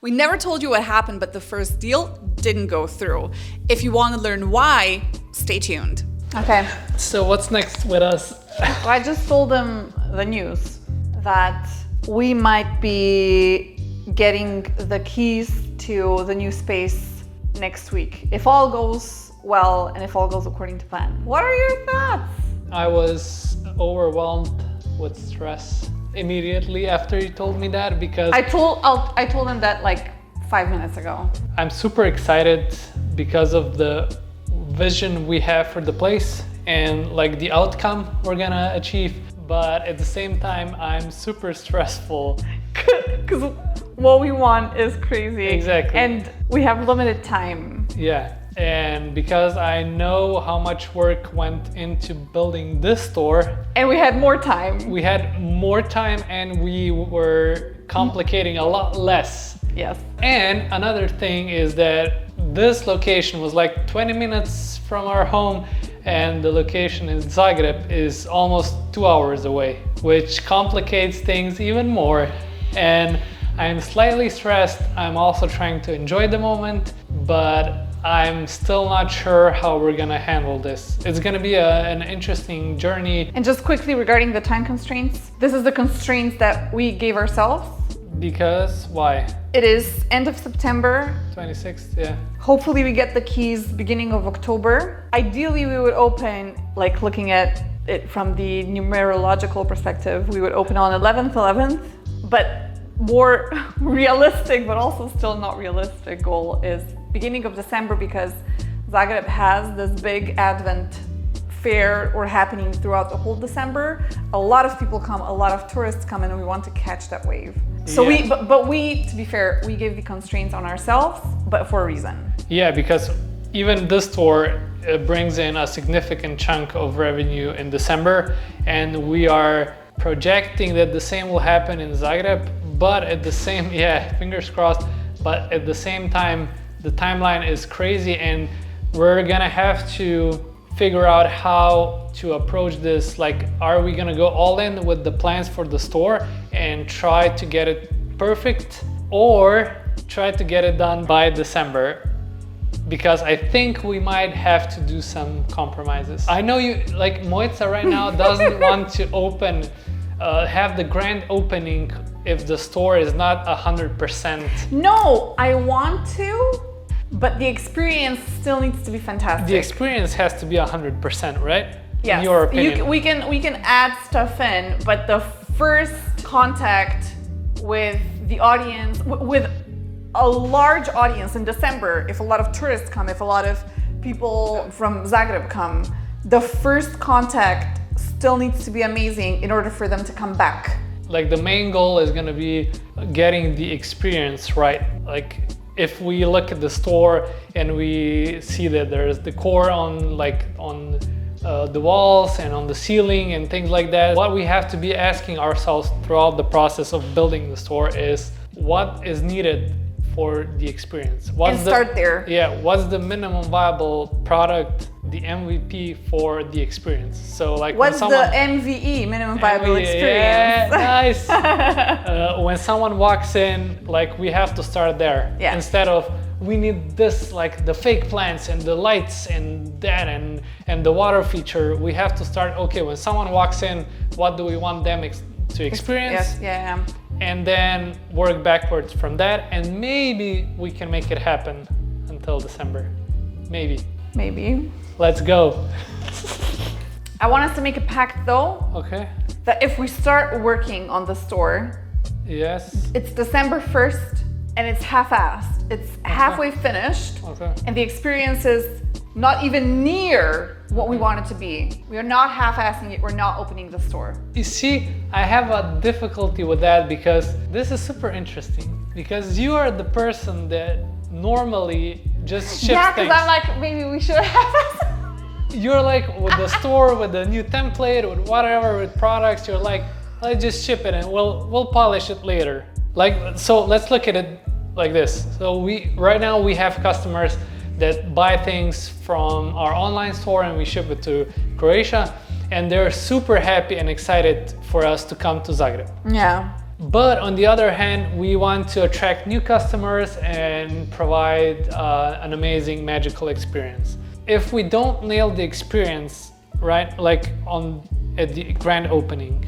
We never told you what happened, but the first deal didn't go through. If you want to learn why, stay tuned. Okay. So what's next with us? Well, I just told them the news that we might be getting the keys to the new space next week. If all goes well and if all goes according to plan. What are your thoughts? I was overwhelmed with stress immediately after you told me that, because I told them that like 5 minutes ago. I'm super excited because of the vision we have for the place and like the outcome we're gonna achieve. But at the same time, I'm super stressful. Because what we want is crazy. Exactly. And we have limited time. Yeah. And because I know how much work went into building this store, And we had more time. we had more time and we were complicating a lot less. Yes. And another thing is that this location was like 20 minutes from our home, and the location in Zagreb is almost 2 hours away, which complicates things even more. And I'm slightly stressed. I'm also trying to enjoy the moment, but I'm still not sure how we're gonna handle this. It's gonna be an interesting journey. And just quickly regarding the time constraints, this is the constraints that we gave ourselves. Because why? It is end of September. 26th, yeah. Hopefully we get the keys beginning of October. Ideally we would open, like looking at it from the numerological perspective, we would open on 11th, but more realistic, but also still not realistic goal is beginning of December, because Zagreb has this big Advent fair or happening throughout the whole December. A lot of people come, a lot of tourists come, and we want to catch that wave. So Yeah. we, to be fair, we gave the constraints on ourselves, but for a reason. Yeah, because even this store brings in a significant chunk of revenue in December, and we are projecting that the same will happen in Zagreb, but at the same, fingers crossed, but at the same time, the timeline is crazy, and we're gonna have to figure out how to approach this. Like, are we gonna go all in with the plans for the store and try to get it perfect, or try to get it done by December? Because I think we might have to do some compromises. I know you, like Mojca right now doesn't want to open, have the grand opening if the store is not 100%. No, I want to, but the experience still needs to be fantastic. The experience has to be 100%, right? Yes. In your opinion. We can add stuff in, but the first contact with the audience, with a large audience in December, if a lot of tourists come, if a lot of people from Zagreb come, the first contact still needs to be amazing in order for them to come back. Like, the main goal is going to be getting the experience right. Like, if we look at the store and we see that there's decor on the walls and on the ceiling and things like that, what we have to be asking ourselves throughout the process of building the store is what is needed for the experience. Start there. Yeah, what's the minimum viable product, the MVP for the experience? So like, what's the MVE, minimum viable experience? Yeah, nice. When someone walks in, like, we have to start there. Yeah. Instead of, we need this, like the fake plants and the lights and that and the water feature. We have to start, okay, when someone walks in, what do we want them to experience? Yes, yeah. And then work backwards from that, and maybe we can make it happen until December. Maybe. Let's go. I want us to make a pact though, Okay. that if we start working on the store, Yes. it's December 1st and it's half-assed. It's halfway finished, Okay. and the experience is not even near what we want it to be. We are not half-assing it, we're not opening the store. You see, I have a difficulty with that because this is super interesting. Because you are the person that normally just ships Yeah, things. because I'm like, maybe we should have. You're like, with the store, with the new template, with whatever, with products, you're like, let's just ship it and we'll polish it later. Like, so let's look at it like this. So right now we have customers that buy things from our online store and we ship it to Croatia, and they're super happy and excited for us to come to Zagreb. Yeah. But on the other hand, we want to attract new customers and provide an amazing magical experience. If we don't nail the experience, right, like at the grand opening,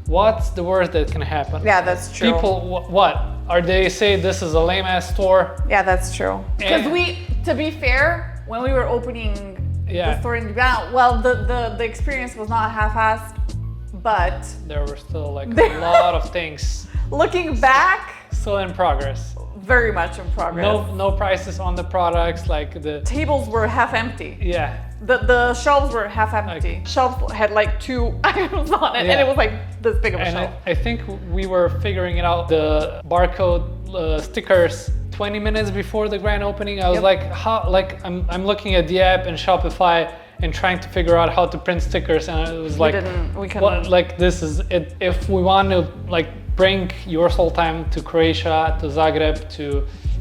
what's the worst that can happen? Yeah, that's true. People, what? Are they say this is a lame ass store? Yeah, that's true. Because And- to be fair, when we were opening Yeah. the store in Ljubljana, well, the experience was not half-assed, but There were still like a lot of things looking back, still in progress. very much in progress. No prices on the products, like the, Tables were half empty. yeah. The shelves were half empty. Shelf had like 2 items on it, and Yeah. it was like this big of a And shelf. I think we were figuring it out, the barcode stickers 20 minutes before the grand opening. I was Yep. like, how, like I'm looking at the app and Shopify and trying to figure out how to print stickers, and it was like, we couldn't. what, like this is it. If we want to like bring your soul time to Croatia, to Zagreb, to,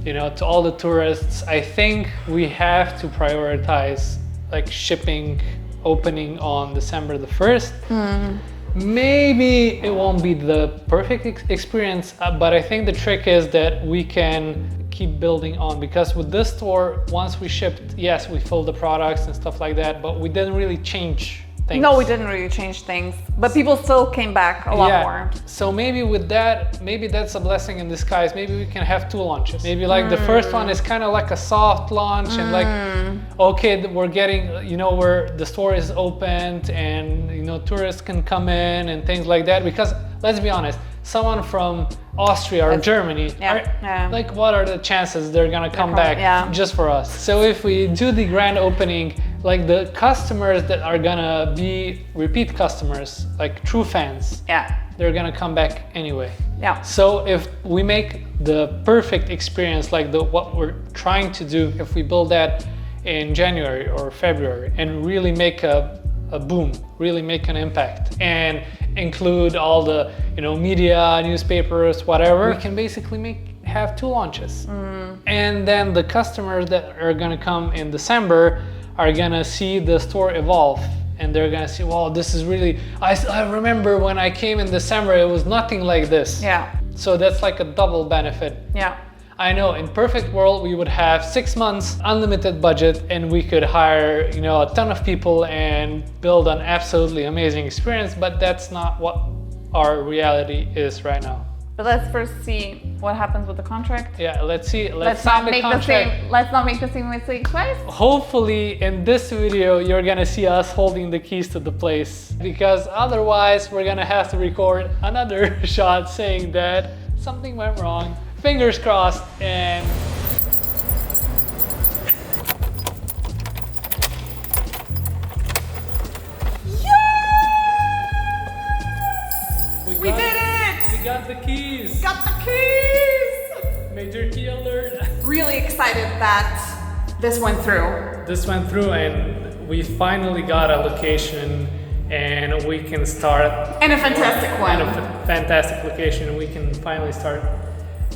you know, to all the tourists, I think we have to prioritize like shipping opening on December the 1st. Maybe it won't be the perfect experience, but I think the trick is that we can keep building on, because with this store, once we shipped, yes, we filled the products and stuff like that, but we didn't really change things. No, we didn't really change things, but people still came back a lot more. So maybe with that, maybe that's a blessing in disguise. Maybe we can have 2 launches. Maybe like the first one is kind of like a soft launch and like, okay, we're getting, you know, where the store is opened and, you know, tourists can come in and things like that. Because let's be honest, someone from Austria or Germany, yeah. like what are the chances they're gonna come back yeah. just for us? So if we do the grand opening, like the customers that are gonna be repeat customers, like true fans, Yeah, they're gonna come back anyway. yeah. So if we make the perfect experience, like what we're trying to do, if we build that in January or February and really make a boom, really make an impact, and include all the, you know, media, newspapers, whatever, we can basically have 2 launches. And then the customers that are gonna come in December are gonna see the store evolve, and they're gonna see, wow, this is really, I remember when I came in December, it was nothing like this. Yeah, So that's like a double benefit. yeah. I know in perfect world we would have 6 months unlimited budget and we could hire, you know, a ton of people and build an absolutely amazing experience, but that's not what our reality is right now. But let's first see what happens with the contract. Yeah, let's see. Let's sign not make the contract. same. Let's not make the same mistake twice. Hopefully in this video you're gonna see us holding the keys to the place, because otherwise we're gonna have to record another shot saying that something went wrong. Fingers crossed. And We did it! We got the keys. Got the keys! Major key alert. Really excited that this went through. This went through and we finally got a location and we can start. And a fantastic one. And a fantastic location. We can finally start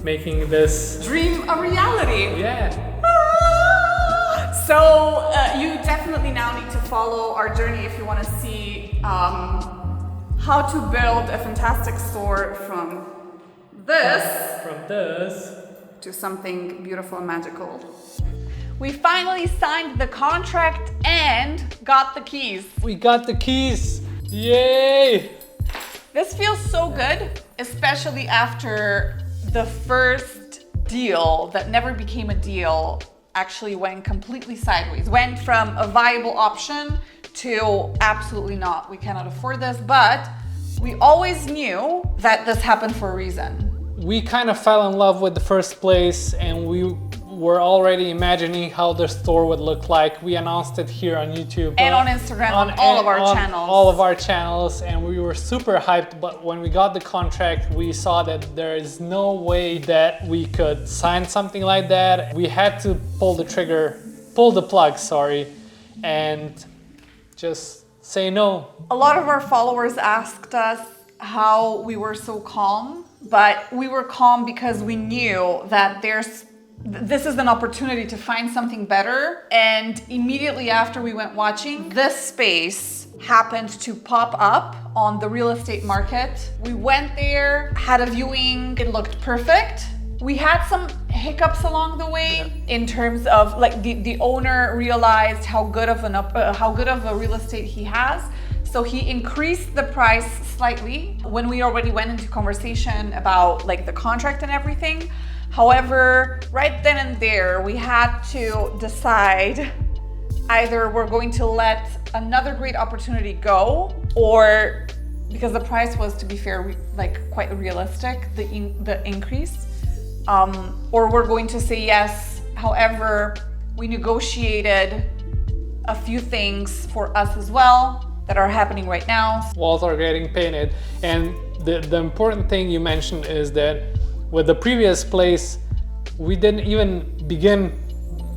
making this. Dream a reality. Yeah. So you definitely now need to follow our journey if you want to see how to build a fantastic store from this to something beautiful and magical. We finally signed the contract and got the keys. We got the keys. Yay! This feels so good, especially after the first deal that never became a deal actually went completely sideways. Went from a viable option to absolutely not. We cannot afford this, but we always knew that this happened for a reason. We kind of fell in love with the first place and we were already imagining how the store would look like. We announced it here on YouTube. And on Instagram, on all of our channels. All of our channels, and we were super hyped, but when we got the contract, we saw that there is no way that we could sign something like that. We had to pull the plug, and just say no. A lot of our followers asked us how we were so calm, but we were calm because we knew that there's this is an opportunity to find something better. And immediately after we went watching, this space happened to pop up on the real estate market. We went there, had a viewing, it looked perfect. We had some hiccups along the way in terms of like the owner realized how good of a real estate he has. So he increased the price slightly when we already went into conversation about like the contract and everything. However, right then and there, we had to decide either we're going to let another great opportunity go, or because the price was, to be fair, like quite realistic, the increase, or we're going to say yes. However, we negotiated a few things for us as well that are happening right now. Walls are getting painted, and the important thing you mentioned is that with the previous place, we didn't even begin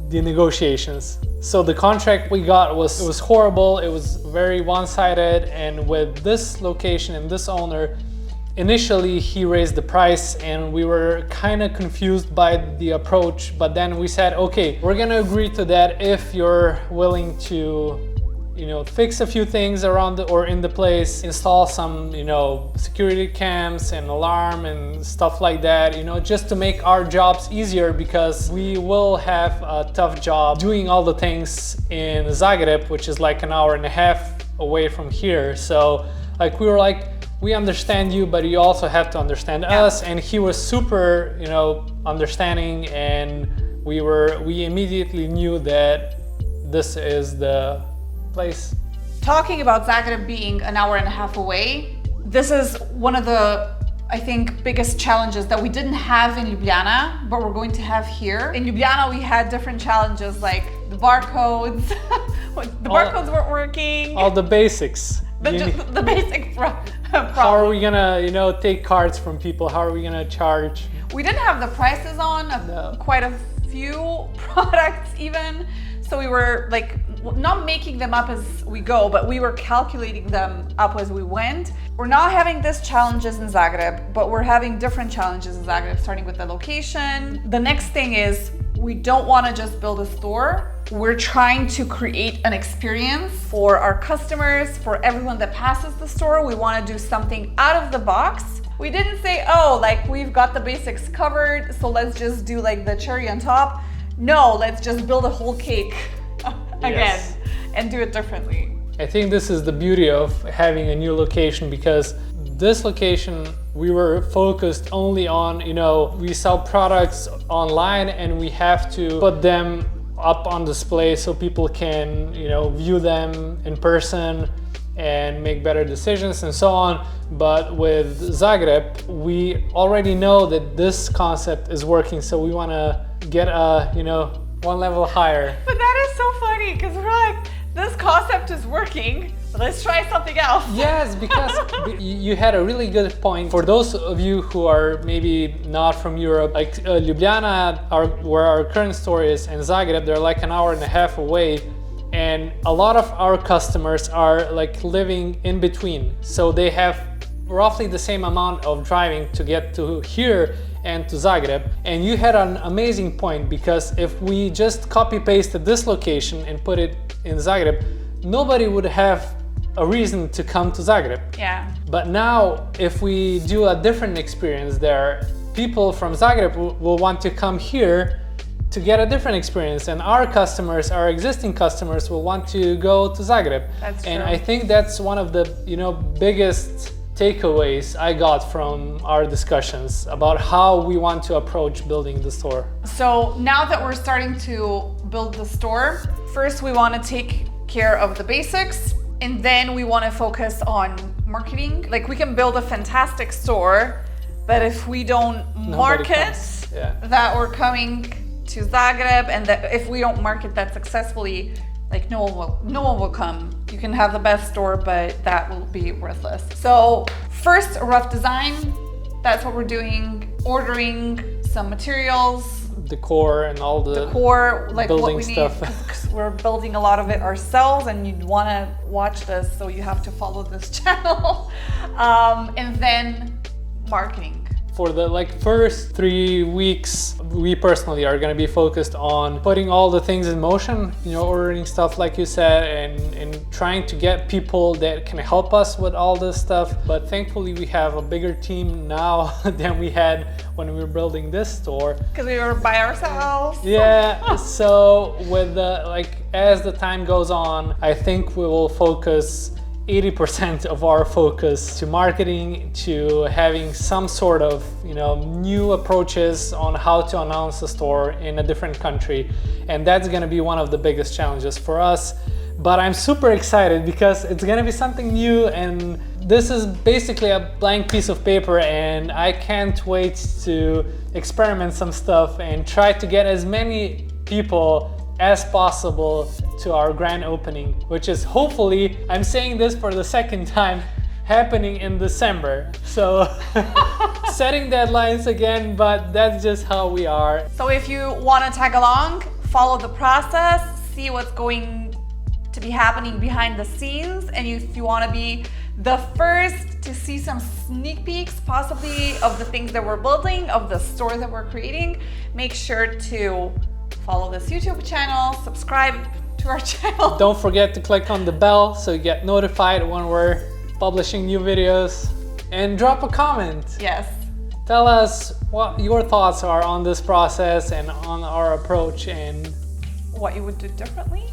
the negotiations. So the contract we got was horrible. It was very one-sided, and with this location and this owner, initially he raised the price and we were kind of confused by the approach, but then we said, okay, we're gonna agree to that if you're willing to, you know, fix a few things around or in the place, install some, you know, security cams and alarm and stuff like that, you know, just to make our jobs easier, because we will have a tough job doing all the things in Zagreb, which is like an hour and a half away from here. So like we were like, we understand you, but you also have to understand us. And he was super, you know, understanding, and we immediately knew that this is the place. Talking about Zagreb being an hour and a half away, this is one of the, I think, biggest challenges that we didn't have in Ljubljana, but we're going to have here. In Ljubljana, we had different challenges like the barcodes. The barcodes weren't working. All the basics. The basic problem. How are we gonna, you know, take cards from people? How are we gonna charge? We didn't have the prices on quite a few products even. So we were like not making them up as we go, but we were calculating them up as we went. We're not having these challenges in Zagreb, but we're having different challenges in Zagreb, starting with the location. The next thing is we don't want to just build a store. We're trying to create an experience for our customers, for everyone that passes the store. We want to do something out of the box. We didn't say, oh, like we've got the basics covered, so let's just do like the cherry on top. No, let's just build a whole cake again and do it differently. I think this is the beauty of having a new location, because this location we were focused only on, you know, we sell products online and we have to put them up on display so people can, you know, view them in person and make better decisions and so on. But with Zagreb, we already know that this concept is working, so we want to get a, you know, one level higher. But that is so funny, because we're like, this concept is working, let's try something else. Yes, because you had a really good point. For those of you who are maybe not from Europe, like Ljubljana, where our current store is, and Zagreb, they're like an hour and a half away. And a lot of our customers are like living in between. So they have roughly the same amount of driving to get to here and to Zagreb. And you had an amazing point, because if we just copy pasted this location and put it in Zagreb, nobody would have a reason to come to Zagreb. Yeah. But now if we do a different experience there, people from Zagreb will want to come here to get a different experience, and our customers, our existing customers, will want to go to Zagreb. That's true. And I think that's one of the, you know, biggest takeaways I got from our discussions about how we want to approach building the store. So now that we're starting to build the store, first we want to take care of the basics, and then we want to focus on marketing. Like, we can build a fantastic store, but if we don't market that we're coming to Zagreb, and that if we don't market that successfully, like no one will come. You can have the best store, but that will be worthless. So first, a rough design. That's what we're doing. Ordering some materials, decor, and all the decor, like building what we stuff. need. 'Cause we're building a lot of it ourselves, and you'd want to watch this, so you have to follow this channel. And then marketing. for the first 3 weeks, we personally are going to be focused on putting all the things in motion, ordering stuff like you said, and trying to get people that can help us with all this stuff. But thankfully we have a bigger team now than we had when we were building this store. Because we were by ourselves. Yeah, so with as the time goes on, I think we will focus 80% of our focus to marketing, to having some sort of new approaches on how to announce a store in a different country, and that's going to be one of the biggest challenges for us. But I'm super excited because it's going to be something new, and this is basically a blank piece of paper, and I can't wait to experiment some stuff and try to get as many people as possible to our grand opening, which is hopefully, I'm saying this for the second time, happening in December. So setting deadlines again, but that's just how we are. So if you want to tag along, follow the process, see what's going to be happening behind the scenes, and if you want to be the first to see some sneak peeks possibly of the things that we're building, of the store that we're creating, make sure to follow this YouTube channel, subscribe to our channel. Don't forget to click on the bell so you get notified when we're publishing new videos, and drop a comment. Yes. Tell us what your thoughts are on this process and on our approach, and What you would do differently.